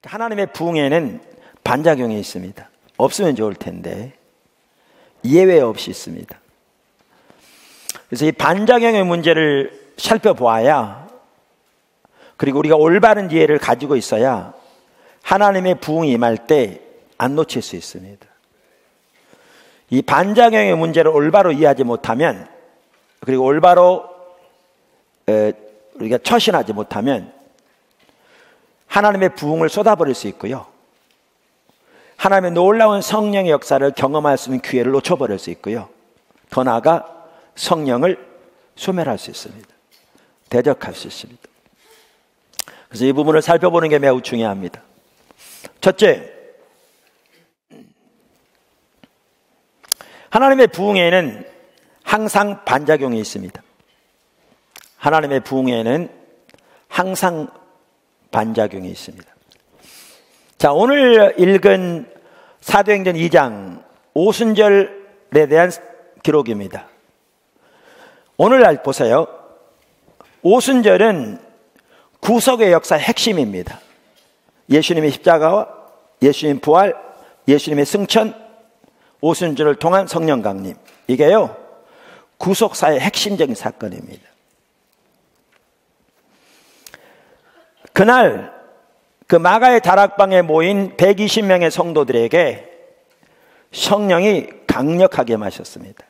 하나님의 부흥에는 반작용이 있습니다. 없으면 좋을 텐데 예외 없이 있습니다. 그래서 이 반작용의 문제를 살펴보아야, 그리고 우리가 올바른 이해를 가지고 있어야 하나님의 부흥이 임할 때 안 놓칠 수 있습니다. 이 반작용의 문제를 올바로 이해하지 못하면, 그리고 올바로 우리가 처신하지 못하면 하나님의 부흥을 쏟아버릴 수 있고요, 하나님의 놀라운 성령의 역사를 경험할 수 있는 기회를 놓쳐버릴 수 있고요, 더 나아가 성령을 소멸할 수 있습니다. 대적할 수 있습니다. 그래서 이 부분을 살펴보는 게 매우 중요합니다. 첫째, 하나님의 부흥에는 항상 반작용이 있습니다. 하나님의 부흥에는 항상 반작용이 있습니다. 자, 오늘 읽은 사도행전 2장 오순절에 대한 기록입니다. 오늘날 보세요. 오순절은 구속의 역사의 핵심입니다. 예수님의 십자가와 예수님의 부활, 예수님의 승천, 오순절을 통한 성령 강림, 이게요 구속사의 핵심적인 사건입니다. 그날 그 마가의 다락방에 모인 120명의 성도들에게 성령이 강력하게 마셨습니다.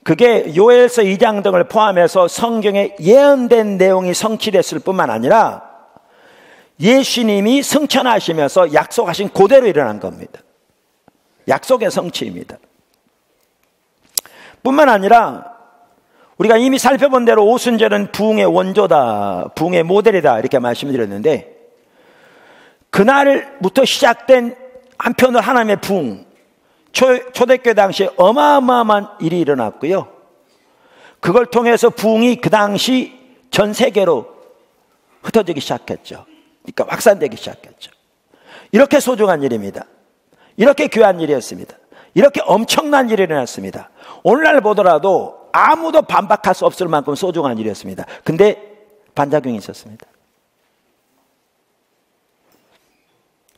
그게 요엘서 2장 등을 포함해서 성경에 예언된 내용이 성취됐을 뿐만 아니라 예수님이 승천하시면서 약속하신 그대로 일어난 겁니다. 약속의 성취입니다. 뿐만 아니라 우리가 이미 살펴본 대로 오순절은 부흥의 원조다, 부흥의 모델이다, 이렇게 말씀드렸는데, 그날부터 시작된 한편으로 하나님의 부흥, 초대교회 당시에 어마어마한 일이 일어났고요, 그걸 통해서 부흥이 그 당시 전 세계로 흩어지기 시작했죠. 그러니까 확산되기 시작했죠. 이렇게 소중한 일입니다. 이렇게 귀한 일이었습니다. 이렇게 엄청난 일이 일어났습니다. 오늘날 보더라도 아무도 반박할 수 없을 만큼 소중한 일이었습니다. 근데 반작용이 있었습니다.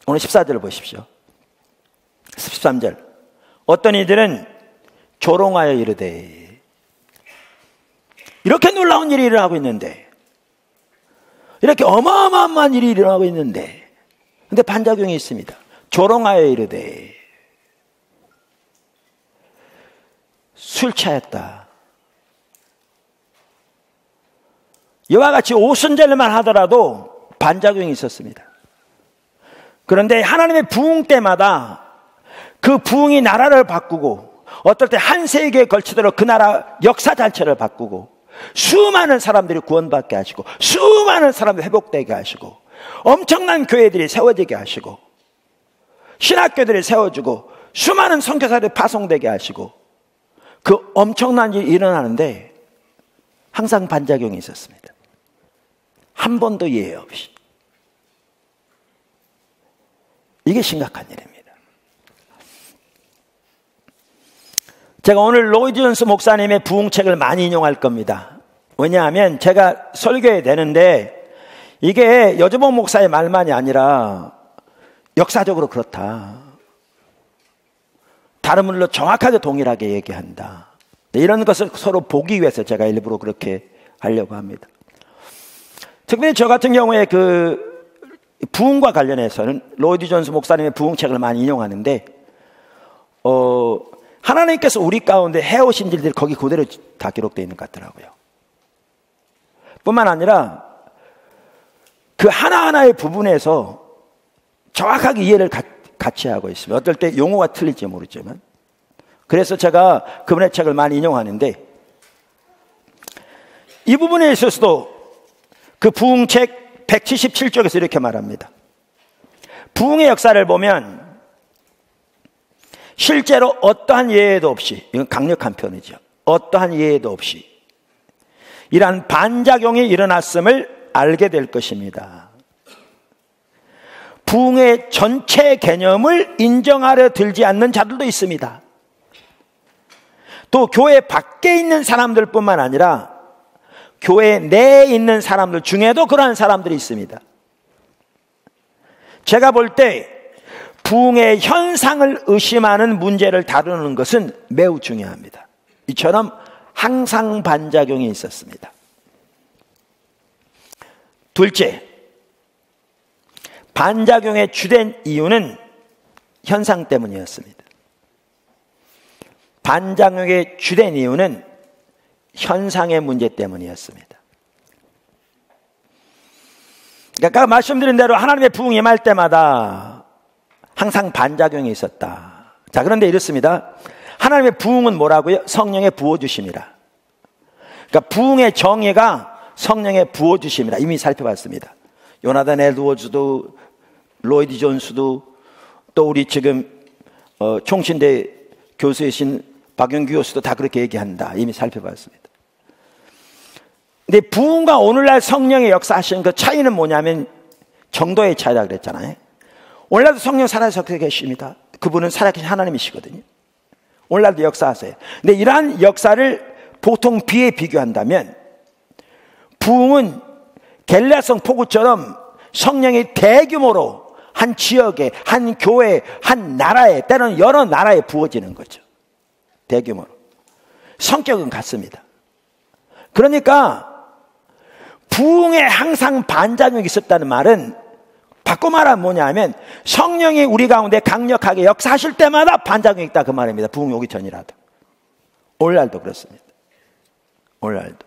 오늘 14절을 보십시오. 13절. 어떤 이들은 조롱하여 이르되, 이렇게 놀라운 일이 일어나고 있는데, 이렇게 어마어마한 일이 일어나고 있는데, 근데 반작용이 있습니다. 조롱하여 이르되, 술 취하였다. 이와 같이 오순절만 하더라도 반작용이 있었습니다. 그런데 하나님의 부흥 때마다 그 부흥이 나라를 바꾸고, 어떨 때 한 세기에 걸치도록 그 나라 역사 자체를 바꾸고, 수많은 사람들이 구원받게 하시고, 수많은 사람들이 회복되게 하시고, 엄청난 교회들이 세워지게 하시고, 신학교들이 세워지고, 수많은 선교사들이 파송되게 하시고, 그 엄청난 일이 일어나는데 항상 반작용이 있었습니다. 한 번도 예외 없이. 이게 심각한 일입니다. 제가 오늘 로이드 존스 목사님의 부흥책을 많이 인용할 겁니다. 왜냐하면 제가 설교해야 되는데 이게 여주봉 목사의 말만이 아니라 역사적으로 그렇다, 다른 분들로 정확하게 동일하게 얘기한다, 이런 것을 서로 보기 위해서 제가 일부러 그렇게 하려고 합니다. 특별히 저 같은 경우에 그 부흥과 관련해서는 로이드 존스 목사님의 부흥책을 많이 인용하는데, 하나님께서 우리 가운데 해오신 일들이 거기 그대로 다 기록되어 있는 것 같더라고요. 뿐만 아니라 그 하나하나의 부분에서 정확하게 이해를 같이 하고 있습니다. 어떨 때 용어가 틀릴지 모르지만. 그래서 제가 그분의 책을 많이 인용하는데, 이 부분에 있어서도 그 부흥책 177쪽에서 이렇게 말합니다. 부흥의 역사를 보면 실제로 어떠한 예외도 없이, 이건 강력한 표현이죠, 어떠한 예외도 없이 이러한 반작용이 일어났음을 알게 될 것입니다. 부흥의 전체 개념을 인정하려 들지 않는 자들도 있습니다. 또 교회 밖에 있는 사람들 뿐만 아니라 교회 내에 있는 사람들 중에도 그러한 사람들이 있습니다. 제가 볼 때 부흥의 현상을 의심하는 문제를 다루는 것은 매우 중요합니다. 이처럼 항상 반작용이 있었습니다. 둘째, 반작용의 주된 이유는 현상 때문이었습니다. 반작용의 주된 이유는 현상의 문제 때문이었습니다. 그러니까 말씀드린 대로 하나님의 부흥이 임할 때마다 항상 반작용이 있었다. 자, 그런데 이렇습니다. 하나님의 부흥은 뭐라고요? 성령의 부어주심이라. 그러니까 부흥의 정의가 성령의 부어주심이라 이미 살펴봤습니다. 요나단 에드워즈도, 로이드 존스도, 또 우리 지금 총신대 교수이신 박영규 교수도 다 그렇게 얘기한다. 이미 살펴봤습니다. 근데 부흥과 오늘날 성령의 역사하시는 그 차이는 뭐냐면 정도의 차이라 그랬잖아요. 오늘날도 성령 살아서 계십니다. 그분은 살아계신 하나님이시거든요. 오늘날도 역사하세요. 근데 이러한 역사를 보통 비에 비교한다면 부흥은 갤레아성 폭우처럼 성령이 대규모로 한 지역에, 한 교회, 한 나라에, 때로는 여러 나라에 부어지는 거죠. 대규모로. 성격은 같습니다. 그러니까 부흥에 항상 반작용이 있었다는 말은 바꿔 말하면 뭐냐면 성령이 우리 가운데 강력하게 역사하실 때마다 반작용이 있다 그 말입니다. 부흥이 오기 전이라도. 오늘날도 그렇습니다. 오늘날도.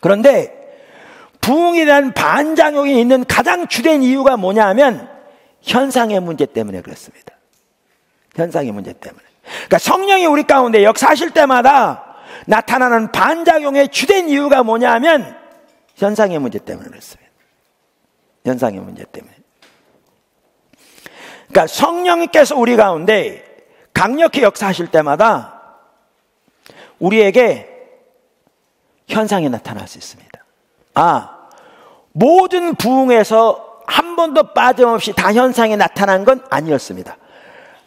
그런데 부흥에 대한 반작용이 있는 가장 주된 이유가 뭐냐면 현상의 문제 때문에 그렇습니다. 현상의 문제 때문에. 그러니까 성령이 우리 가운데 역사하실 때마다 나타나는 반작용의 주된 이유가 뭐냐면 현상의 문제 때문에 그렇습니다. 현상의 문제 때문에. 그러니까 성령님께서 우리 가운데 강력히 역사하실 때마다 우리에게 현상이 나타날 수 있습니다. 모든 부흥에서 한 번도 빠짐없이 다 현상이 나타난 건 아니었습니다.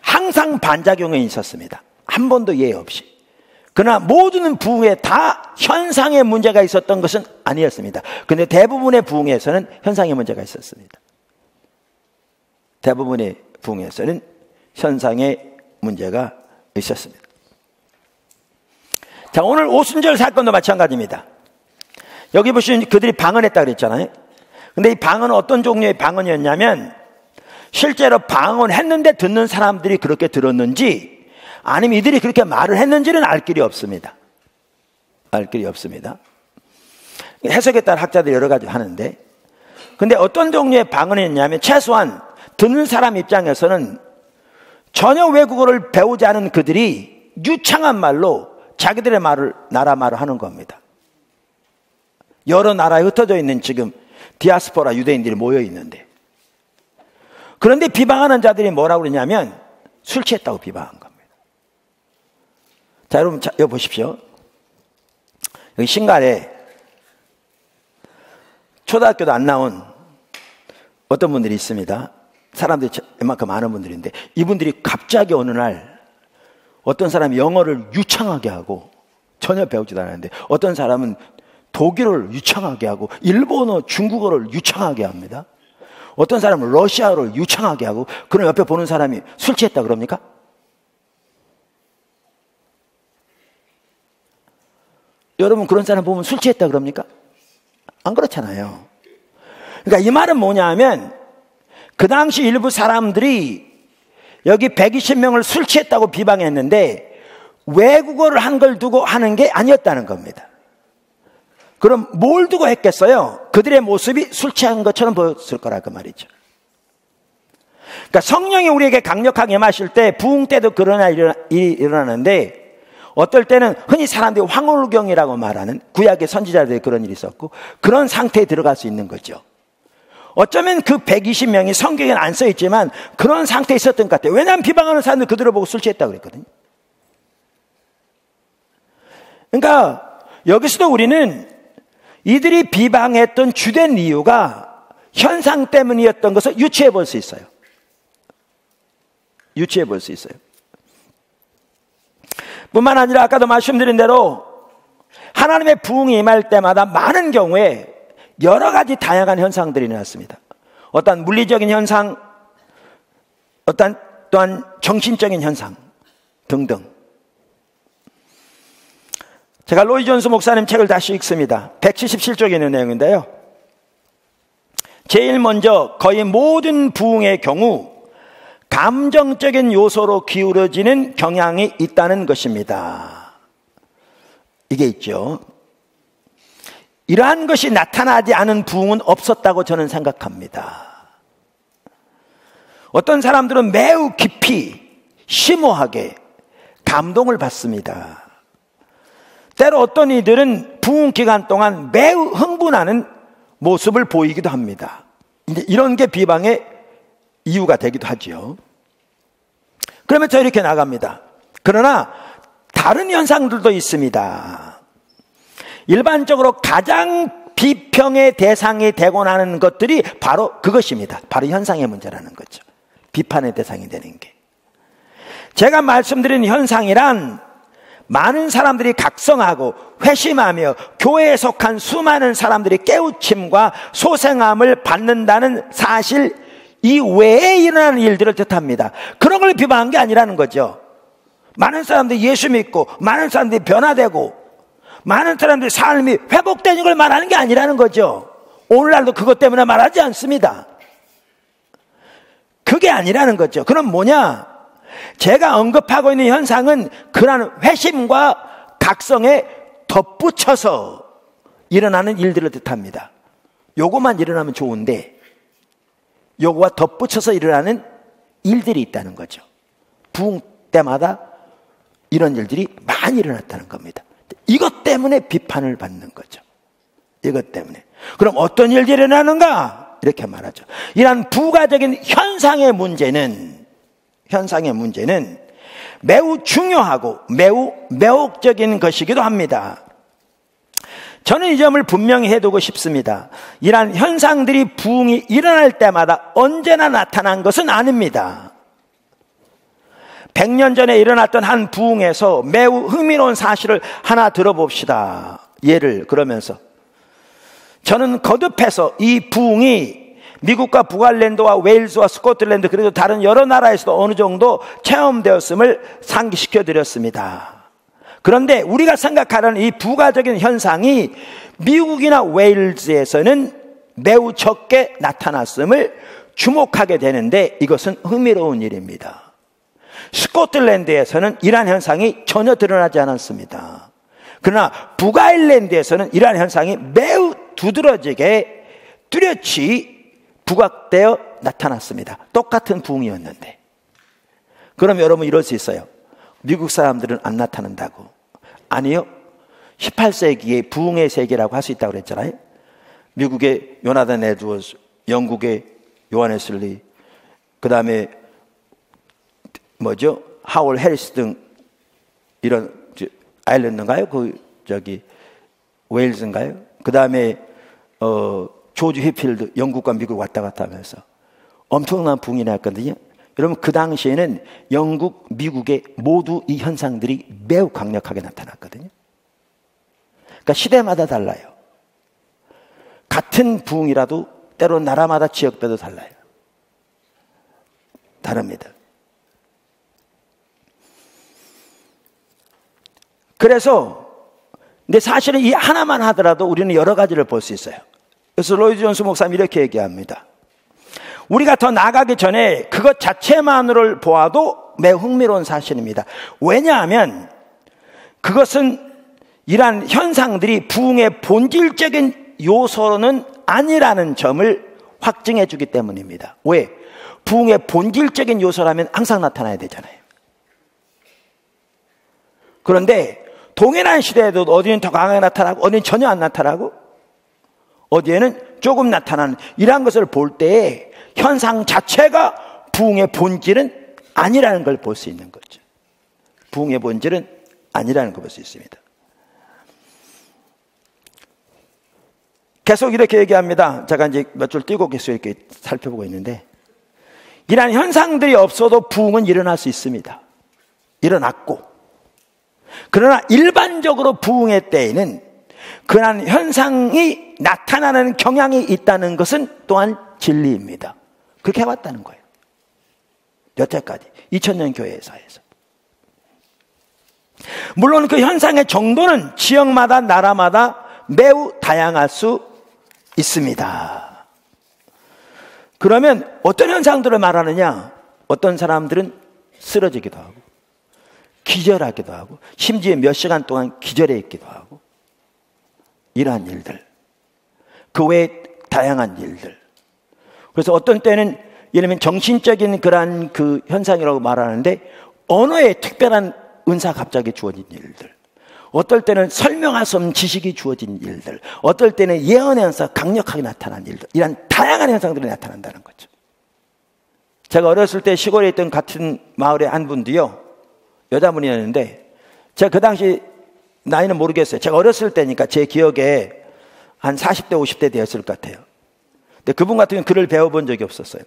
항상 반작용이 있었습니다. 한 번도 예외 없이. 그러나 모든 부흥에 다 현상의 문제가 있었던 것은 아니었습니다. 그런데 대부분의 부흥에서는 현상의 문제가 있었습니다. 대부분의 부흥에서는 현상의 문제가 있었습니다. 자, 오늘 오순절 사건도 마찬가지입니다. 여기 보시면 그들이 방언했다 그랬잖아요. 근데 이 방언은 어떤 종류의 방언이었냐면 실제로 방언했는데 듣는 사람들이 그렇게 들었는지 아니면 이들이 그렇게 말을 했는지는 알 길이 없습니다. 알 길이 없습니다. 해석에 따라 학자들이 여러 가지 하는데 근데 어떤 종류의 방언이었냐면 최소한 듣는 사람 입장에서는 전혀 외국어를 배우지 않은 그들이 유창한 말로 자기들의 말을 나라 말을 하는 겁니다. 여러 나라에 흩어져 있는 지금 디아스포라 유대인들이 모여 있는데 그런데 비방하는 자들이 뭐라고 그러냐면 술 취했다고 비방한 겁니다. 자, 여러분, 여기 보십시오. 여기 신갈에 초등학교도 안 나온 어떤 분들이 있습니다. 사람들이 이만큼 많은 분들인데 이분들이 갑자기 어느 날 어떤 사람이 영어를 유창하게 하고 전혀 배우지도 않았는데 어떤 사람은 독일어를 유창하게 하고 일본어, 중국어를 유창하게 합니다. 어떤 사람은 러시아어를 유창하게 하고 그럼 옆에 보는 사람이 술 취했다 그럽니까? 여러분 그런 사람 보면 술 취했다 그럽니까? 안 그렇잖아요. 그러니까 이 말은 뭐냐면 그 당시 일부 사람들이 여기 120명을 술 취했다고 비방했는데 외국어를 한 걸 두고 하는 게 아니었다는 겁니다. 그럼 뭘 두고 했겠어요? 그들의 모습이 술 취한 것처럼 보였을 거라고 말이죠. 그러니까 성령이 우리에게 강력하게 임하실 때 부흥 때도 그런 일이 일어나는데 어떨 때는 흔히 사람들이 황홀경이라고 말하는 구약의 선지자들이 그런 일이 있었고 그런 상태에 들어갈 수 있는 거죠. 어쩌면 그 120명이 성경에는 안 써있지만 그런 상태에 있었던 것 같아요. 왜냐하면 비방하는 사람들 그들을 보고 술 취했다고 그랬거든요. 그러니까 여기서도 우리는 이들이 비방했던 주된 이유가 현상 때문이었던 것을 유추해 볼 수 있어요. 유추해 볼 수 있어요. 뿐만 아니라 아까도 말씀드린 대로 하나님의 부흥이 임할 때마다 많은 경우에 여러 가지 다양한 현상들이 일어났습니다. 어떤 물리적인 현상, 어떤 또한 정신적인 현상 등등. 제가 로이 존스 목사님 책을 다시 읽습니다. 177쪽에 있는 내용인데요. 제일 먼저 거의 모든 부흥의 경우 감정적인 요소로 기울어지는 경향이 있다는 것입니다. 이게 있죠. 이러한 것이 나타나지 않은 부흥은 없었다고 저는 생각합니다. 어떤 사람들은 매우 깊이 심오하게 감동을 받습니다. 때로 어떤 이들은 부흥 기간 동안 매우 흥분하는 모습을 보이기도 합니다. 이제 이런 게 비방의 이유가 되기도 하죠. 그러면 저 이렇게 나갑니다. 그러나 다른 현상들도 있습니다. 일반적으로 가장 비평의 대상이 되곤 하는 것들이 바로 그것입니다. 바로 현상의 문제라는 거죠. 비판의 대상이 되는 게. 제가 말씀드린 현상이란 많은 사람들이 각성하고 회심하며 교회에 속한 수많은 사람들이 깨우침과 소생함을 받는다는 사실 이외에 일어나는 일들을 뜻합니다. 그런 걸 비방한 게 아니라는 거죠. 많은 사람들이 예수 믿고 많은 사람들이 변화되고 많은 사람들의 삶이 회복되는 걸 말하는 게 아니라는 거죠. 오늘날도 그것 때문에 말하지 않습니다. 그게 아니라는 거죠. 그럼 뭐냐? 제가 언급하고 있는 현상은 그러한 회심과 각성에 덧붙여서 일어나는 일들을 뜻합니다. 요것만 일어나면 좋은데 요거와 덧붙여서 일어나는 일들이 있다는 거죠. 부흥 때마다 이런 일들이 많이 일어났다는 겁니다. 이것 때문에 비판을 받는 거죠. 이것 때문에. 그럼 어떤 일들이 일어나는가? 이렇게 말하죠. 이러한 부가적인 현상의 문제는 매우 중요하고 매우 매혹적인 것이기도 합니다. 저는 이 점을 분명히 해두고 싶습니다. 이러한 현상들이 부흥이 일어날 때마다 언제나 나타난 것은 아닙니다. 100년 전에 일어났던 한 부흥에서 매우 흥미로운 사실을 하나 들어봅시다. 예를 그러면서 저는 거듭해서 이 부흥이 미국과 북아일랜드와 웨일즈와 스코틀랜드 그리고 다른 여러 나라에서도 어느 정도 체험되었음을 상기시켜 드렸습니다. 그런데 우리가 생각하는 이 부가적인 현상이 미국이나 웨일즈에서는 매우 적게 나타났음을 주목하게 되는데 이것은 흥미로운 일입니다. 스코틀랜드에서는 이러한 현상이 전혀 드러나지 않았습니다. 그러나 북아일랜드에서는 이러한 현상이 매우 두드러지게 뚜렷이 부각되어 나타났습니다. 똑같은 부흥이었는데. 그럼 여러분 이럴 수 있어요. 미국 사람들은 안 나타난다고. 아니요. 18세기의 부흥의 세계라고 할 수 있다고 그랬잖아요. 미국의 요나단 에드워즈, 영국의 요한 웨슬리, 그 다음에 하월 해리스 등 이런 아일랜드인가요? 웨일즈인가요? 그 다음에 조지 휘필드 영국과 미국 왔다 갔다 하면서 엄청난 부흥이 났거든요. 여러분 그 당시에는 영국, 미국에 모두 이 현상들이 매우 강력하게 나타났거든요. 그러니까 시대마다 달라요. 같은 부흥이라도 때로는 나라마다 지역별로 달라요. 다릅니다. 그래서 근데 사실은 이 하나만 하더라도 우리는 여러 가지를 볼 수 있어요. 그래서 로이 존스 목사님이 이렇게 얘기합니다. 우리가 더 나아가기 전에 그것 자체만으로를 보아도 매우 흥미로운 사실입니다. 왜냐하면 그것은 이러한 현상들이 부흥의 본질적인 요소는 아니라는 점을 확증해 주기 때문입니다. 왜? 부흥의 본질적인 요소라면 항상 나타나야 되잖아요. 그런데 동일한 시대에도 어디는 더 강하게 나타나고 어디는 전혀 안 나타나고 어디에는 조금 나타나는 이러한 것을 볼 때 현상 자체가 부흥의 본질은 아니라는 걸 볼 수 있는 거죠. 부흥의 본질은 아니라는 걸 볼 수 있습니다. 계속 이렇게 얘기합니다. 제가 이제 몇 줄 띄고 계속 이렇게 살펴보고 있는데 이러한 현상들이 없어도 부흥은 일어날 수 있습니다. 일어났고 그러나 일반적으로 부흥의 때에는 그러한 현상이 나타나는 경향이 있다는 것은 또한 진리입니다. 그렇게 해왔다는 거예요. 여태까지 2000년 교회사에서. 물론 그 현상의 정도는 지역마다 나라마다 매우 다양할 수 있습니다. 그러면 어떤 현상들을 말하느냐? 어떤 사람들은 쓰러지기도 하고 기절하기도 하고 심지어 몇 시간 동안 기절해 있기도 하고 이러한 일들, 그 외에 다양한 일들. 그래서 어떤 때는 예를 들면 정신적인 그러한 그 현상이라고 말하는데 언어에 특별한 은사가 갑자기 주어진 일들, 어떨 때는 설명할 수 없는 지식이 주어진 일들, 어떨 때는 예언의 현상가 강력하게 나타난 일들, 이런 다양한 현상들이 나타난다는 거죠. 제가 어렸을 때 시골에 있던 같은 마을의 한 분도요, 여자분이었는데 제가 그 당시 나이는 모르겠어요. 제가 어렸을 때니까 제 기억에 한 40대 50대 되었을 것 같아요. 근데 그분 같은 경우는 글을 배워본 적이 없었어요.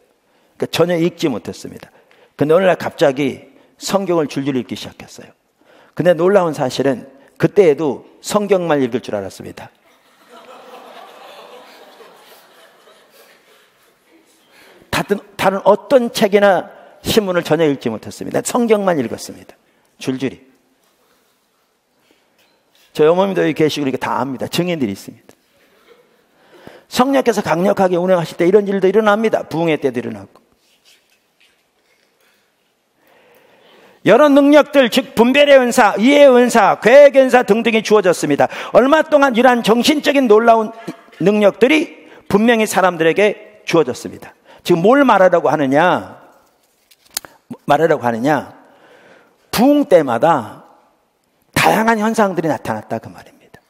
그러니까 전혀 읽지 못했습니다. 근데 어느 날 갑자기 성경을 줄줄 읽기 시작했어요. 근데 놀라운 사실은 그때에도 성경만 읽을 줄 알았습니다. 다른 어떤 책이나 신문을 전혀 읽지 못했습니다. 성경만 읽었습니다. 줄줄이. 저희 어머님도 여기 계시고 이렇게 다 압니다. 증인들이 있습니다. 성령께서 강력하게 운행하실 때 이런 일도 일어납니다. 부흥의 때도 일어나고. 여러 능력들, 즉 분별의 은사, 이해의 은사, 계획의 은사 등등이 주어졌습니다. 얼마 동안 이러한 정신적인 놀라운 능력들이 분명히 사람들에게 주어졌습니다. 지금 뭘 말하려고 하느냐? 부흥 때마다 다양한 현상들이 나타났다 그 말입니다.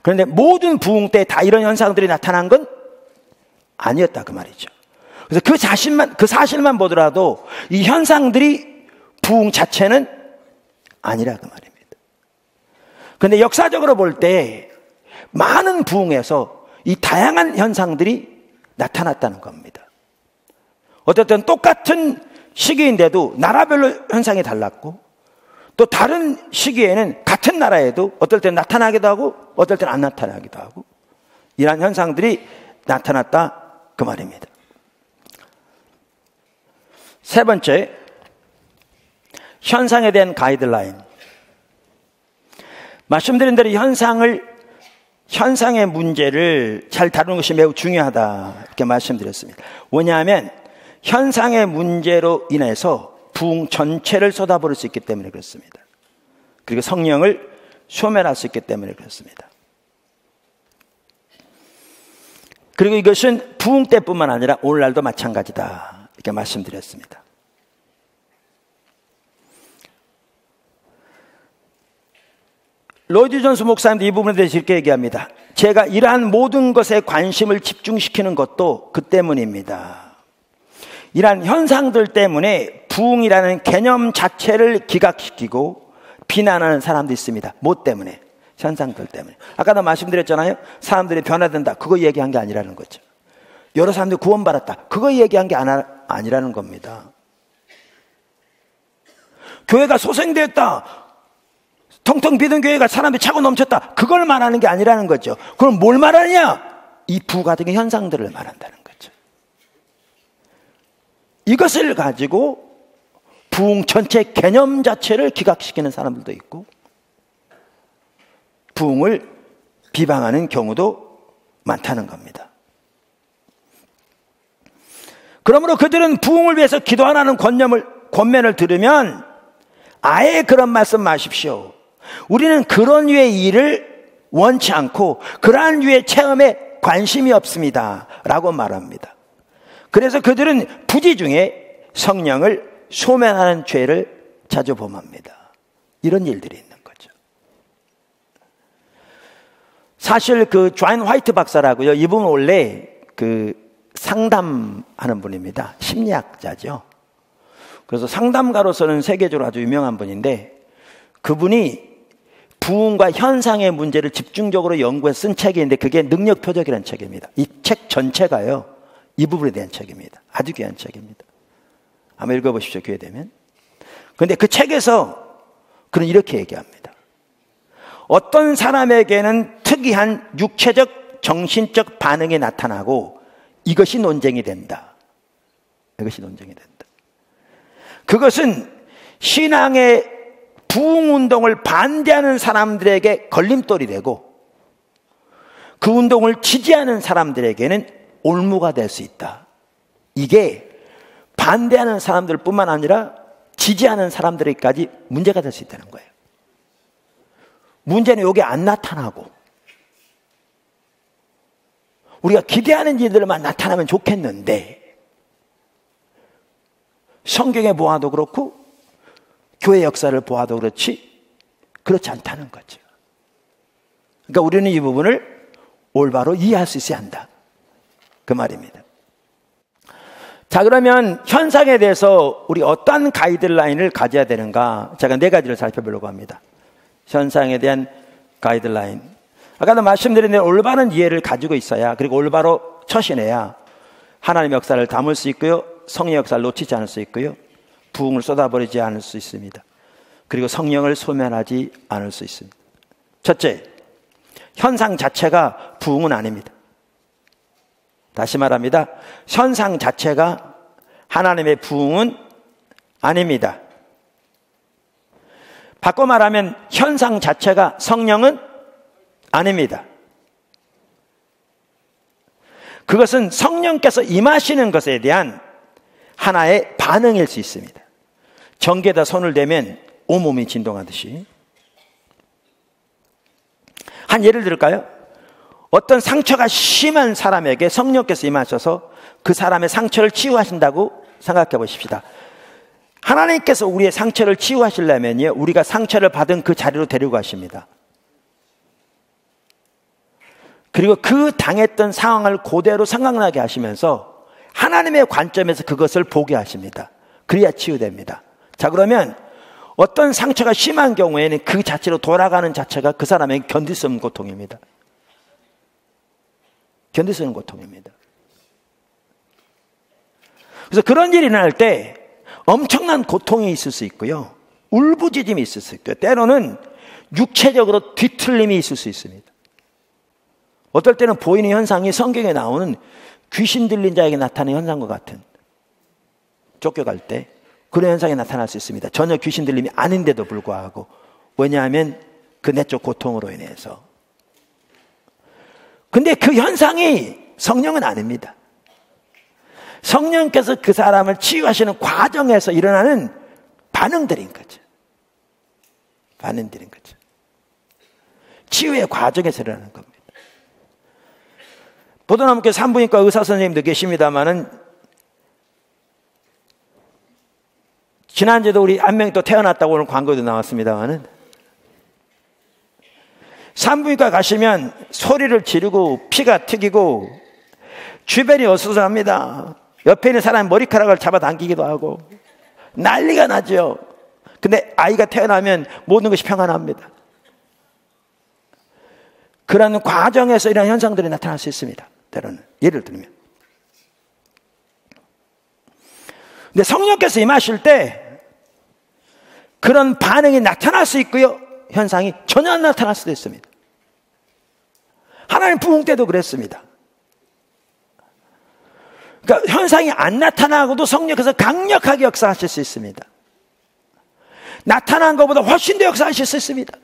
그런데 모든 부흥 때 다 이런 현상들이 나타난 건 아니었다 그 말이죠. 그래서 그 사실만 보더라도 이 현상들이 부흥 자체는 아니라 그 말입니다. 그런데 역사적으로 볼 때 많은 부흥에서 이 다양한 현상들이 나타났다는 겁니다. 어쨌든 똑같은 시기인데도 나라별로 현상이 달랐고 또 다른 시기에는 같은 나라에도 어떨 때는 나타나기도 하고 어떨 때는 안 나타나기도 하고 이러한 현상들이 나타났다 그 말입니다. 세 번째, 현상에 대한 가이드라인. 말씀드린 대로 현상의 문제를 잘 다루는 것이 매우 중요하다 이렇게 말씀드렸습니다. 왜냐하면 현상의 문제로 인해서 부흥 전체를 쏟아부을 수 있기 때문에 그렇습니다. 그리고 성령을 소멸할 수 있기 때문에 그렇습니다. 그리고 이것은 부흥 때뿐만 아니라 오늘날도 마찬가지다 이렇게 말씀드렸습니다. 로이드 존스 목사님도 이 부분에 대해서 이렇게 얘기합니다. 제가 이러한 모든 것에 관심을 집중시키는 것도 그 때문입니다. 이러한 현상들 때문에 부흥이라는 개념 자체를 기각시키고 비난하는 사람도 있습니다. 뭐 때문에? 현상들 때문에. 아까도 말씀드렸잖아요. 사람들이 변화된다. 그거 얘기한 게 아니라는 거죠. 여러 사람들이 구원받았다. 그거 얘기한 게 아니라는 겁니다. 교회가 소생되었다. 텅텅 비던 교회가 사람들이 차고 넘쳤다. 그걸 말하는 게 아니라는 거죠. 그럼 뭘 말하느냐? 이 부가적인 현상들을 말한다는 거죠. 이것을 가지고 부흥 전체 개념 자체를 기각시키는 사람들도 있고 부흥을 비방하는 경우도 많다는 겁니다. 그러므로 그들은 부흥을 위해서 기도하라는 권면을 들으면 아예 그런 말씀 마십시오. 우리는 그런 류의 일을 원치 않고 그러한 류의 체험에 관심이 없습니다 라고 말합니다. 그래서 그들은 부지 중에 성령을 소멸하는 죄를 자주 범합니다. 이런 일들이 있는 거죠. 사실 그 존 화이트 박사라고요. 이분은 원래 그 상담하는 분입니다. 심리학자죠. 그래서 상담가로서는 세계적으로 아주 유명한 분인데 그분이 부흥과 현상의 문제를 집중적으로 연구해서 쓴 책이 있는데 그게 능력표적이라는 책입니다. 이 책 전체가요. 이 부분에 대한 책입니다. 아주 귀한 책입니다. 한번 읽어보십시오. 기회 되면. 그런데 그 책에서 그는 이렇게 얘기합니다. 어떤 사람에게는 특이한 육체적, 정신적 반응이 나타나고 이것이 논쟁이 된다. 이것이 논쟁이 된다. 그것은 신앙의 부흥운동을 반대하는 사람들에게 걸림돌이 되고 그 운동을 지지하는 사람들에게는 올무가 될 수 있다. 이게 반대하는 사람들뿐만 아니라 지지하는 사람들에게까지 문제가 될 수 있다는 거예요. 문제는 여기 안 나타나고 우리가 기대하는 일들만 나타나면 좋겠는데 성경에 보아도 그렇고 교회 역사를 보아도 그렇지 않다는 거죠. 그러니까 우리는 이 부분을 올바로 이해할 수 있어야 한다. 그 말입니다. 자, 그러면 현상에 대해서 우리 어떠한 가이드라인을 가져야 되는가? 제가 4가지를 살펴보려고 합니다. 현상에 대한 가이드라인. 아까도 말씀드린 대로 올바른 이해를 가지고 있어야, 그리고 올바로 처신해야 하나님의 역사를 담을 수 있고요, 성령의 역사를 놓치지 않을 수 있고요, 부흥을 쏟아버리지 않을 수 있습니다. 그리고 성령을 소멸하지 않을 수 있습니다. 첫째, 현상 자체가 부흥은 아닙니다. 다시 말합니다. 현상 자체가 하나님의 부흥은 아닙니다. 바꿔 말하면 현상 자체가 성령은 아닙니다. 그것은 성령께서 임하시는 것에 대한 하나의 반응일 수 있습니다. 전기에다 손을 대면 온몸이 진동하듯이. 한 예를 들을까요? 어떤 상처가 심한 사람에게 성령께서 임하셔서 그 사람의 상처를 치유하신다고 생각해 보십시다. 하나님께서 우리의 상처를 치유하시려면요, 우리가 상처를 받은 그 자리로 데리고 가십니다. 그리고 그 당했던 상황을 그대로 생각나게 하시면서 하나님의 관점에서 그것을 보게 하십니다. 그래야 치유됩니다. 자, 그러면 어떤 상처가 심한 경우에는 그 자체로 돌아가는 자체가 그 사람에게 견딜 수 없는 고통입니다. 견딜 수 없는 고통입니다. 그래서 그런 일이 일어날 때 엄청난 고통이 있을 수 있고요, 울부짖음이 있을 수 있고요, 때로는 육체적으로 뒤틀림이 있을 수 있습니다. 어떨 때는 보이는 현상이 성경에 나오는 귀신 들린 자에게 나타나는 현상과 같은, 쫓겨갈 때 그런 현상이 나타날 수 있습니다. 전혀 귀신 들림이 아닌데도 불구하고. 왜냐하면 그 내적 고통으로 인해서. 근데 그 현상이 성령은 아닙니다. 성령께서 그 사람을 치유하시는 과정에서 일어나는 반응들인 거죠. 반응들인 거죠. 치유의 과정에서 일어나는 겁니다. 보도나무교 산부인과 의사 선생님도 계십니다만은, 지난주에도 우리 한 명이 또 태어났다고 오늘 광고도 나왔습니다만은, 산부인과 가시면 소리를 지르고 피가 튀기고 주변이 어수선합니다. 옆에 있는 사람이 머리카락을 잡아당기기도 하고 난리가 나죠. 근데 아이가 태어나면 모든 것이 평안합니다. 그런 과정에서 이런 현상들이 나타날 수 있습니다. 때로는. 예를 들면, 근데 성령께서 임하실 때 그런 반응이 나타날 수 있고요, 현상이 전혀 안 나타날 수도 있습니다. 하나님 부흥 때도 그랬습니다. 그러니까 현상이 안 나타나고도 성령께서 강력하게 역사하실 수 있습니다. 나타난 것보다 훨씬 더 역사하실 수 있습니다.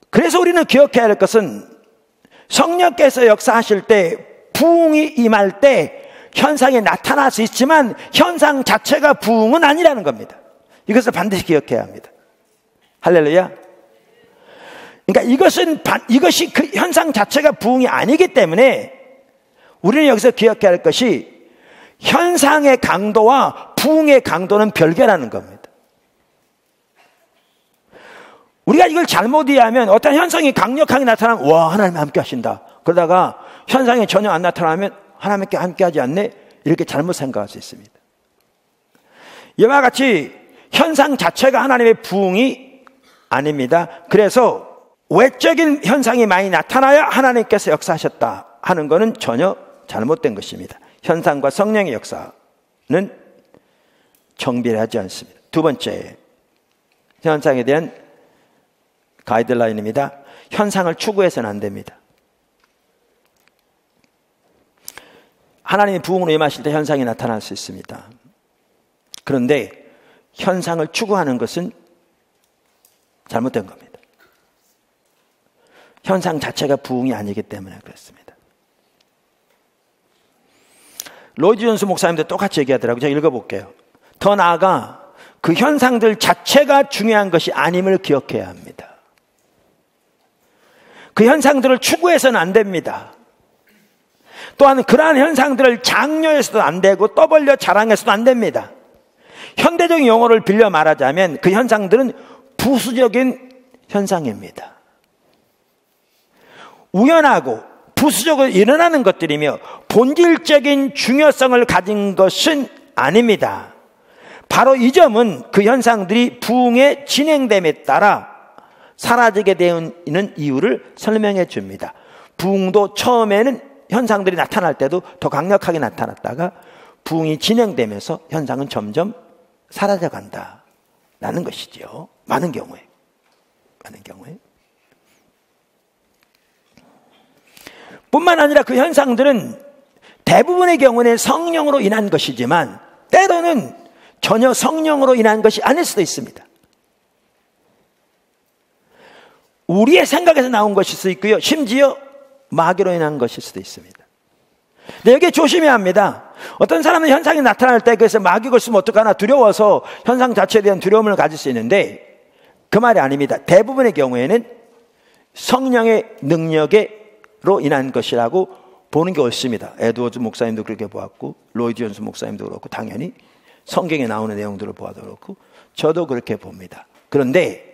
그래서 우리는 기억해야 할 것은, 성령께서 역사하실 때, 부흥이 임할 때 현상이 나타날 수 있지만 현상 자체가 부흥은 아니라는 겁니다. 이것을 반드시 기억해야 합니다. 할렐루야. 그러니까 이것이 그 현상 자체가 부흥이 아니기 때문에 우리는 여기서 기억해야 할 것이, 현상의 강도와 부흥의 강도는 별개라는 겁니다. 우리가 이걸 잘못 이해하면 어떤 현상이 강력하게 나타나면 와, 하나님 함께 하신다. 그러다가 현상이 전혀 안 나타나면 하나님께 함께 하지 않네? 이렇게 잘못 생각할 수 있습니다. 이와 같이 현상 자체가 하나님의 부흥이 아닙니다. 그래서 외적인 현상이 많이 나타나야 하나님께서 역사하셨다 하는 것은 전혀 잘못된 것입니다. 현상과 성령의 역사는 정비하지 않습니다. 두 번째 현상에 대한 가이드라인입니다. 현상을 추구해서는 안 됩니다. 하나님의 부흥으로 임하실 때 현상이 나타날 수 있습니다. 그런데 현상을 추구하는 것은 잘못된 겁니다. 현상 자체가 부흥이 아니기 때문에 그렇습니다. 로이드 존스 목사님도 똑같이 얘기하더라고요. 제가 읽어볼게요. 더 나아가 그 현상들 자체가 중요한 것이 아님을 기억해야 합니다. 그 현상들을 추구해서는 안 됩니다. 또한 그러한 현상들을 장려해서도 안 되고 떠벌려 자랑해서도 안 됩니다. 현대적인 용어를 빌려 말하자면 그 현상들은 부수적인 현상입니다. 우연하고 부수적으로 일어나는 것들이며 본질적인 중요성을 가진 것은 아닙니다. 바로 이 점은 그 현상들이 부흥의 진행됨에 따라 사라지게 되는 이유를 설명해 줍니다. 부흥도 처음에는 현상들이 나타날 때도 더 강력하게 나타났다가 부흥이 진행되면서 현상은 점점 사라져간다라는 것이죠. 많은 경우에. 뿐만 아니라 그 현상들은 대부분의 경우는 성령으로 인한 것이지만 때로는 전혀 성령으로 인한 것이 아닐 수도 있습니다. 우리의 생각에서 나온 것일 수 있고요. 심지어 마귀로 인한 것일 수도 있습니다. 근데 여기에 조심해야 합니다. 어떤 사람은 현상이 나타날 때 그래서 마귀가 있으면 어떡하나 두려워서 현상 자체에 대한 두려움을 가질 수 있는데 그 말이 아닙니다. 대부분의 경우에는 성령의 능력으로 인한 것이라고 보는 게 옳습니다. 에드워즈 목사님도 그렇게 보았고 로이드 존스 목사님도 그렇고 당연히 성경에 나오는 내용들을 보아도 그렇고 저도 그렇게 봅니다. 그런데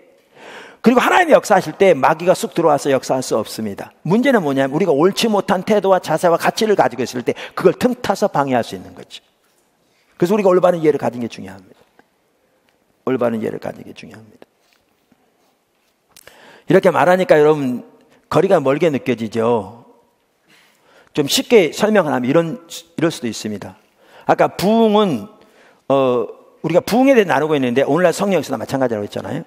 그리고 하나님이 역사하실 때 마귀가 쑥 들어와서 역사할 수 없습니다. 문제는 뭐냐면 우리가 옳지 못한 태도와 자세와 가치를 가지고 있을 때 그걸 틈타서 방해할 수 있는 거죠. 그래서 우리가 올바른 이해를 가진 게 중요합니다. 올바른 이해를 가진 게 중요합니다. 이렇게 말하니까 여러분 거리가 멀게 느껴지죠. 좀 쉽게 설명을 하면 이럴 수도 있습니다. 아까 부흥은 우리가 부흥에 대해 나누고 있는데 오늘날 성령에서도 마찬가지라고 했잖아요.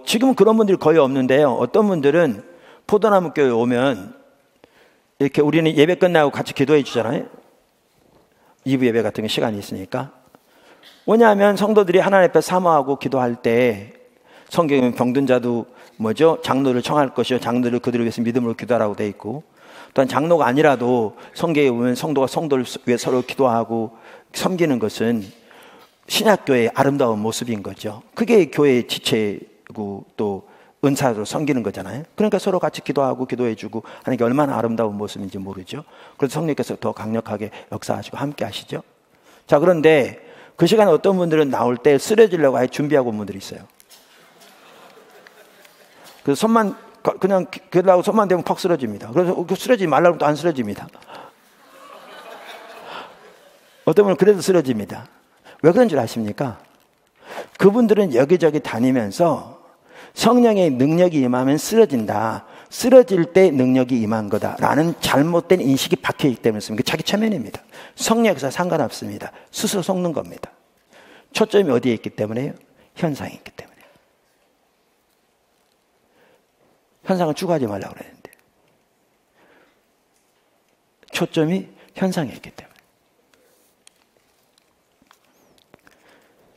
지금은 그런 분들이 거의 없는데요. 어떤 분들은 포도나무 교회 오면 이렇게 우리는 예배 끝나고 같이 기도해 주잖아요. 2부 예배 같은 게 시간이 있으니까. 왜냐하면 성도들이 하나님 앞에 사모하고 기도할 때 성경에 병든 자도 장로를 청할 것이요 장로를 그들을 위해서 믿음으로 기도하라고 돼 있고 또한 장로가 아니라도 성경에 보면 성도가 성도를 위해 서로 기도하고 섬기는 것은 신약교회의 아름다운 모습인 거죠. 그게 교회의 지체고 또 은사로 섬기는 거잖아요. 그러니까 서로 같이 기도하고 기도해주고 하는 게 얼마나 아름다운 모습인지 모르죠. 그래서 성령께서 더 강력하게 역사하시고 함께 하시죠. 자, 그런데 그 시간에 어떤 분들은 나올 때 쓰러지려고 아예 준비하고 온 분들이 있어요. 그래서 그냥 그러고 손만 대면 퍽 쓰러집니다. 그래서 쓰러지지 말라고 또 안 쓰러집니다. 어떤 분은 그래도 쓰러집니다. 왜 그런 줄 아십니까? 그분들은 여기저기 다니면서 성령의 능력이 임하면 쓰러진다. 쓰러질 때 능력이 임한 거다라는 잘못된 인식이 박혀있기 때문에 그렇습니다. 자기 체면입니다. 성령에서 상관없습니다. 스스로 속는 겁니다. 초점이 어디에 있기 때문에요? 현상이 있기 때문에. 현상을 추구하지 말라고 그랬는데 초점이 현상에 있기 때문에.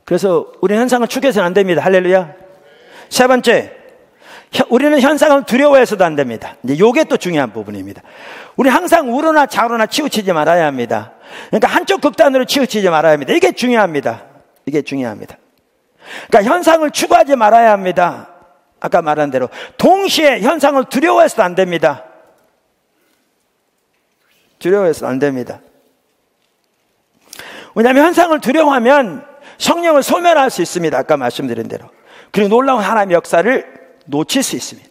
그래서 우리는 현상을 추구해서는 안 됩니다. 할렐루야. 세 번째, 우리는 현상을 두려워해서도 안 됩니다. 이제 이게 또 중요한 부분입니다. 우리 항상 우로나 좌로나 치우치지 말아야 합니다. 그러니까 한쪽 극단으로 치우치지 말아야 합니다. 이게 중요합니다. 그러니까 현상을 추구하지 말아야 합니다. 아까 말한 대로 동시에 현상을 두려워해서도 안 됩니다. 두려워해서도 안 됩니다. 왜냐하면 현상을 두려워하면 성령을 소멸할 수 있습니다. 아까 말씀드린 대로. 그리고 놀라운 하나님의 역사를 놓칠 수 있습니다.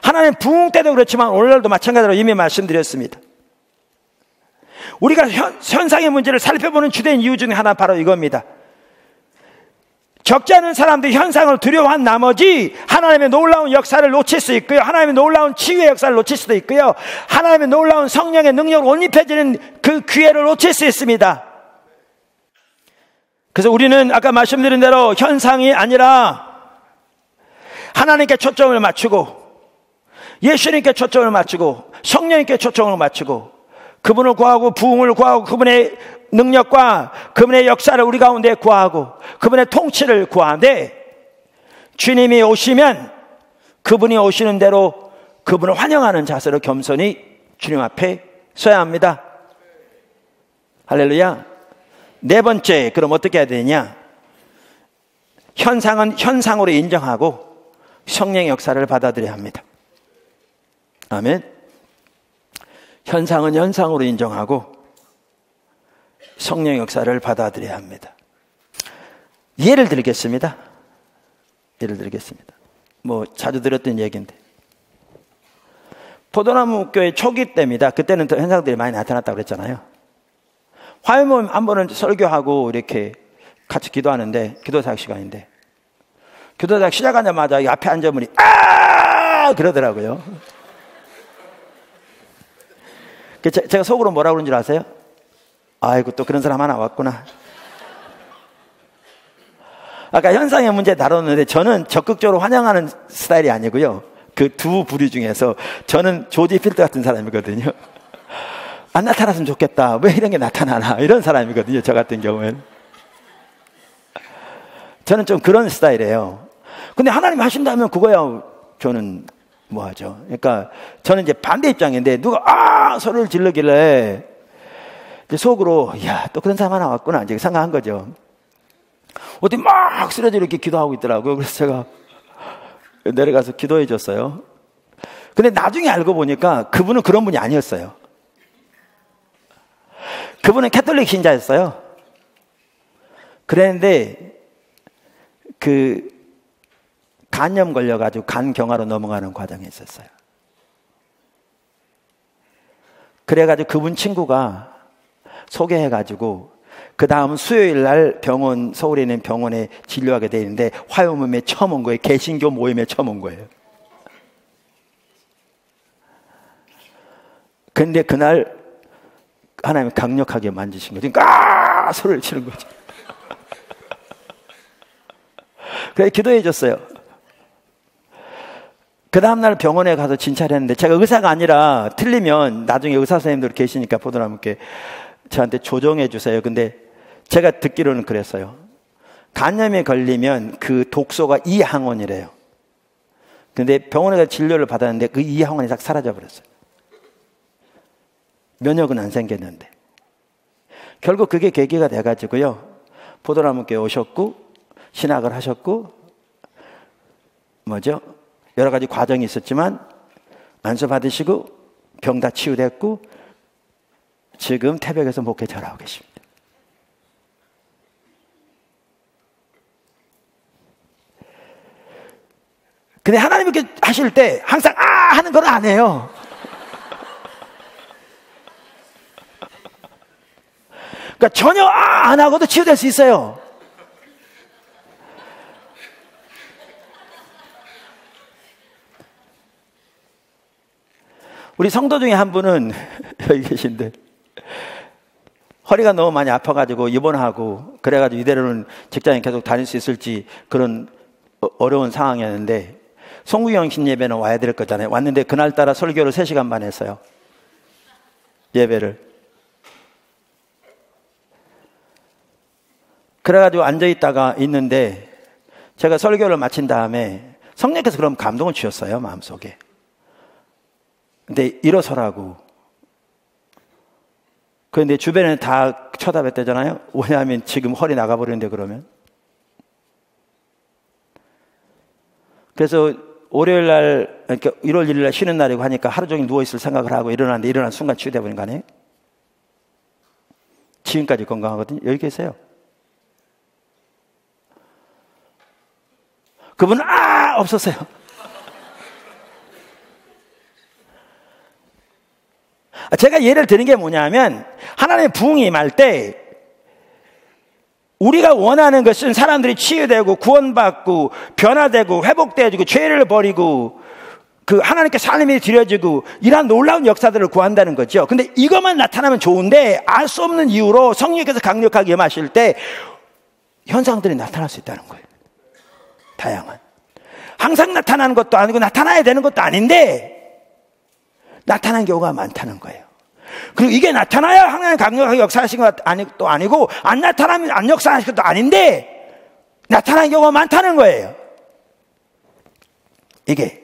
하나님 부흥 때도 그렇지만 오늘날도 마찬가지로 이미 말씀드렸습니다. 우리가 현상의 문제를 살펴보는 주된 이유 중에 하나 바로 이겁니다. 적지 않은 사람들이 현상을 두려워한 나머지 하나님의 놀라운 역사를 놓칠 수 있고요. 하나님의 놀라운 치유의 역사를 놓칠 수도 있고요. 하나님의 놀라운 성령의 능력을 온입해지는 그 기회를 놓칠 수 있습니다. 그래서 우리는 아까 말씀드린 대로 현상이 아니라 하나님께 초점을 맞추고 예수님께 초점을 맞추고 성령님께 초점을 맞추고 그분을 구하고 부흥을 구하고 그분의 능력과 그분의 역사를 우리 가운데 구하고 그분의 통치를 구하는데 주님이 오시면 그분이 오시는 대로 그분을 환영하는 자세로 겸손히 주님 앞에 서야 합니다. 할렐루야. 네 번째, 그럼 어떻게 해야 되냐? 현상은 현상으로 인정하고 성령의 역사를 받아들여야 합니다. 아멘. 현상은 현상으로 인정하고 성령의 역사를 받아들여야 합니다. 예를 들겠습니다. 뭐 자주 들었던 얘기인데 포도나무 교회 초기 때입니다. 그때는 더 현상들이 많이 나타났다고 그랬잖아요. 화요일 한 번은 설교하고 이렇게 같이 기도하는데 기도사역 시간인데 기도사역 시작하자마자 앞에 앉은 분이 그러더라고요. 제가 속으로 뭐라고 그런 줄 아세요? 아이고 또 그런 사람 하나 왔구나. 아까 현상의 문제 다뤘는데 저는 적극적으로 환영하는 스타일이 아니고요. 그 두 부류 중에서 저는 조지 필드 같은 사람이거든요. 안 나타났으면 좋겠다. 왜 이런 게 나타나나. 이런 사람이거든요. 저 같은 경우는. 저는 좀 그런 스타일이에요. 근데 하나님 하신다면 그거야 저는 뭐하죠. 그러니까 저는 이제 반대 입장인데 누가 소리를 지르길래 이제 속으로 야, 또 그런 사람 하나 왔구나 이제 생각한 거죠. 어디 막 쓰러져 이렇게 기도하고 있더라고요. 그래서 제가 내려가서 기도해 줬어요. 근데 나중에 알고 보니까 그분은 그런 분이 아니었어요. 그분은 캐톨릭 신자였어요. 그랬는데 그 간염 걸려가지고 간경화로 넘어가는 과정에 있었어요. 그래가지고 그분 친구가 소개해가지고 그 다음 수요일 날 병원, 서울에 있는 병원에 진료하게 돼 있는데 화요일에 처음 온 거예요. 개신교 모임에 처음 온 거예요. 근데 그날 하나님이 강력하게 만지신 거죠. 그러니까 소리를 치는 거죠. 그래서 기도해 줬어요. 그 다음날 병원에 가서 진찰을 했는데 제가 의사가 아니라 틀리면 나중에 의사 선생님들 계시니까 보더라님께 저한테 조정해 주세요. 근데 제가 듣기로는 그랬어요. 간염에 걸리면 그 독소가 이항원이래요. 근데 병원에 가서 진료를 받았는데 그 이항원이 싹 사라져 버렸어요. 면역은 안 생겼는데. 결국 그게 계기가 돼가지고요. 포도나무교회 오셨고 신학을 하셨고 뭐죠? 여러 가지 과정이 있었지만 안수 받으시고 병 다 치유됐고 지금 태백에서 목회 잘하고 계십니다. 근데 하나님 이렇게 하실 때 항상 하는 건 안 해요. 그러니까 전혀 안 하고도 치유될 수 있어요. 우리 성도 중에 한 분은 여기 계신데 허리가 너무 많이 아파가지고 입원하고 그래가지고 이대로는 직장에 계속 다닐 수 있을지 그런 어려운 상황이었는데 송구경 신예배는 와야 될 거잖아요. 왔는데 그날따라 설교를 3시간 반 했어요. 예배를. 그래가지고 앉아있다가 있는데 제가 설교를 마친 다음에 성령께서 그럼 감동을 주셨어요. 마음속에. 근데 일어서라고. 그런데 주변에 다 쳐다봤대잖아요. 왜냐하면 지금 허리 나가버리는데 그러면. 그래서 월요일 날, 그러니까 1월 1일 날 쉬는 날이고 하니까 하루 종일 누워있을 생각을 하고 일어났는데 일어난 순간 치유되어버린 거 아니에요? 지금까지 건강하거든요. 여기 계세요. 그분은 없었어요. 제가 예를 드는 게 뭐냐면 하나님의 부흥이 임할 때 우리가 원하는 것은 사람들이 치유되고 구원받고 변화되고 회복되어지고 죄를 버리고 그 하나님께 삶이 드려지고 이러한 놀라운 역사들을 구한다는 거죠. 근데 이것만 나타나면 좋은데 알 수 없는 이유로 성령께서 강력하게 임하실 때 현상들이 나타날 수 있다는 거예요. 다양한. 항상 나타나는 것도 아니고 나타나야 되는 것도 아닌데 나타나는 경우가 많다는 거예요. 그리고 이게 나타나야 하나님 강력하게 역사하신 것도 아니고 안 나타나면 안 역사하신 것도 아닌데 나타나는 경우가 많다는 거예요. 이게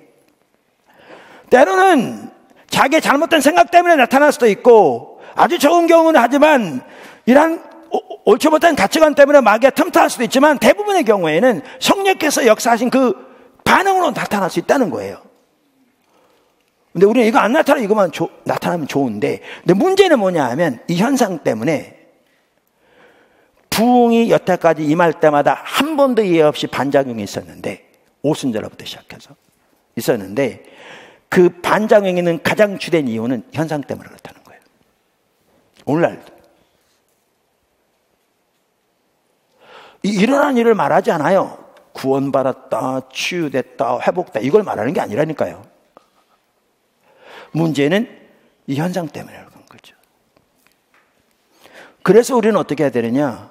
때로는 자기의 잘못된 생각 때문에 나타날 수도 있고 아주 적은 경우는 하지만 이런 옳지 못한 가치관 때문에 마귀가 틈타할 수도 있지만 대부분의 경우에는 성령께서 역사하신 그 반응으로 나타날 수 있다는 거예요. 근데 우리는 이거 안 나타나면 이것만 나타나면 좋은데, 근데 문제는 뭐냐 하면 이 현상 때문에 부흥이 여태까지 임할 때마다 한 번도 예외 없이 반작용이 있었는데, 오순절부터 시작해서 있었는데, 그 반작용이 있는 가장 주된 이유는 현상 때문에 그렇다는 거예요. 오늘날도 일어난 일을 말하지 않아요. 구원받았다, 치유됐다, 회복됐다, 이걸 말하는 게 아니라니까요. 문제는 이 현상 때문에 그런 거죠. 그래서 우리는 어떻게 해야 되느냐?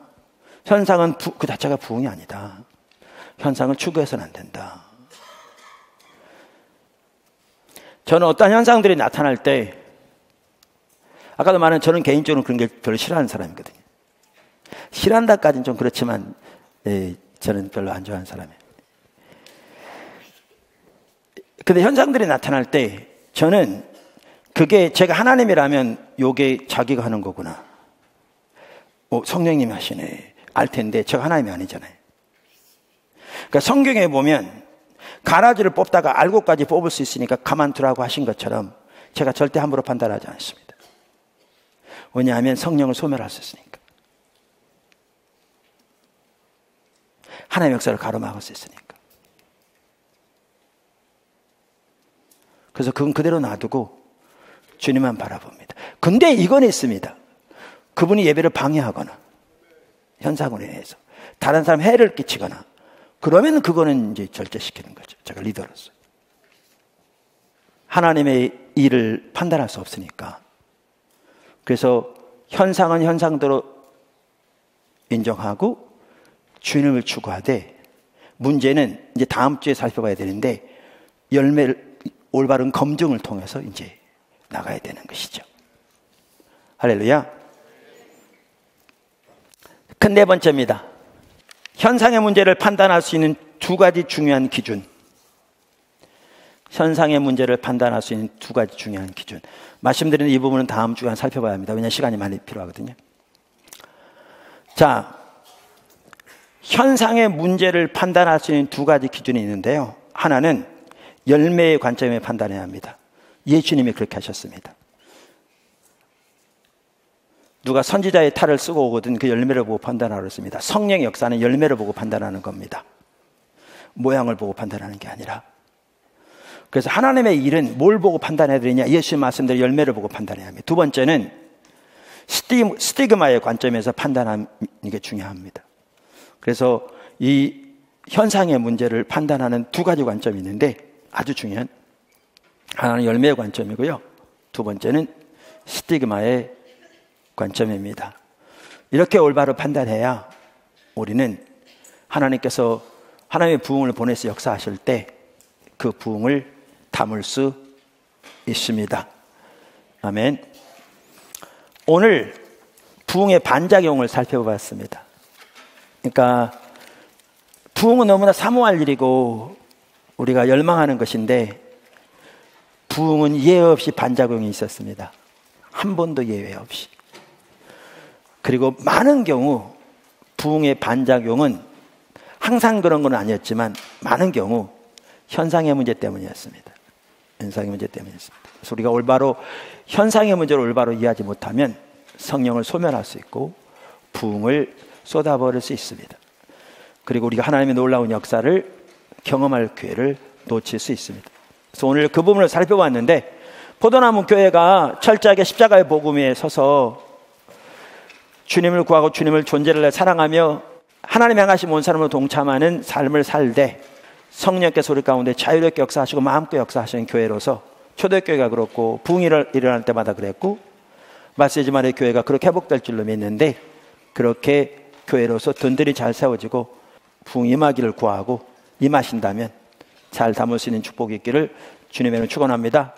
현상은 그 자체가 부흥이 아니다. 현상을 추구해서는 안 된다. 저는 어떤 현상들이 나타날 때, 아까도 말한 저는 개인적으로 그런 게 별로 싫어하는 사람이거든요. 싫어한다까지는 좀 그렇지만, 저는 별로 안 좋아하는 사람이에요. 근데 현상들이 나타날 때, 저는 그게 제가 하나님이라면 요게 자기가 하는 거구나. 성령님이 하시네. 알 텐데 제가 하나님이 아니잖아요. 그러니까 성경에 보면 가라지를 뽑다가 알고까지 뽑을 수 있으니까 가만두라고 하신 것처럼 제가 절대 함부로 판단하지 않습니다. 왜냐하면 성령을 소멸할 수 있으니까. 하나님의 역사를 가로막을 수 있으니까. 그래서 그건 그대로 놔두고 주님만 바라봅니다. 근데 이건 있습니다. 그분이 예배를 방해하거나 현상으로 인해서 다른 사람 해를 끼치거나 그러면 그거는 이제 절제시키는 거죠. 제가 리더로서. 하나님의 일을 판단할 수 없으니까. 그래서 현상은 현상대로 인정하고 주님을 추구하되 문제는 이제 다음 주에 살펴봐야 되는데 열매를 올바른 검증을 통해서 이제 나가야 되는 것이죠. 할렐루야. 큰 네 번째입니다. 현상의 문제를 판단할 수 있는 두 가지 중요한 기준. 현상의 문제를 판단할 수 있는 두 가지 중요한 기준. 말씀드리는 이 부분은 다음 주에 살펴봐야 합니다. 왜냐하면 시간이 많이 필요하거든요. 자, 현상의 문제를 판단할 수 있는 두 가지 기준이 있는데요. 하나는 열매의 관점에 판단해야 합니다. 예수님이 그렇게 하셨습니다. 누가 선지자의 탈을 쓰고 오거든 그 열매를 보고 판단하라고 했습니다. 성령의 역사는 열매를 보고 판단하는 겁니다. 모양을 보고 판단하는 게 아니라. 그래서 하나님의 일은 뭘 보고 판단해야 되느냐? 예수님 말씀대로 열매를 보고 판단해야 합니다. 두 번째는 스티그마의 관점에서 판단하는 게 중요합니다. 그래서 이 현상의 문제를 판단하는 두 가지 관점이 있는데 아주 중요한 하나는 열매의 관점이고요. 두 번째는 스티그마의 관점입니다. 이렇게 올바로 판단해야 우리는 하나님께서 하나님의 부흥을 보내서 역사하실 때 그 부흥을 담을 수 있습니다. 아멘. 오늘 부흥의 반작용을 살펴봤습니다. 그러니까 부흥은 너무나 사모할 일이고 우리가 열망하는 것인데 부흥은 예외 없이 반작용이 있었습니다. 한 번도 예외 없이. 그리고 많은 경우 부흥의 반작용은 항상 그런 건 아니었지만 많은 경우 현상의 문제 때문이었습니다. 현상의 문제 때문이었습니다. 그래서 우리가 올바로 현상의 문제를 올바로 이해하지 못하면 성령을 소멸할 수 있고 부흥을 쏟아버릴 수 있습니다. 그리고 우리가 하나님의 놀라운 역사를 경험할 기회를 놓칠 수 있습니다. 그래서 오늘 그 부분을 살펴봤는데 포도나무 교회가 철저하게 십자가의 복음에 서서 주님을 구하고 주님을 존재를 사랑하며 하나님 향하신 온 사람으로 동참하는 삶을 살되 성령께서 우리 가운데 자유롭게 역사하시고 마음껏 역사하시는 교회로서 초대교회가 그렇고 부흥이 일어날 때마다 그랬고 마세지만의 교회가 그렇게 회복될 줄로 믿는데 그렇게 교회로서 든든히 잘 세워지고 부흥 임하기를 구하고 임하신다면 잘 담을 수 있는 축복이 있기를 주님의 이름으로 축원합니다.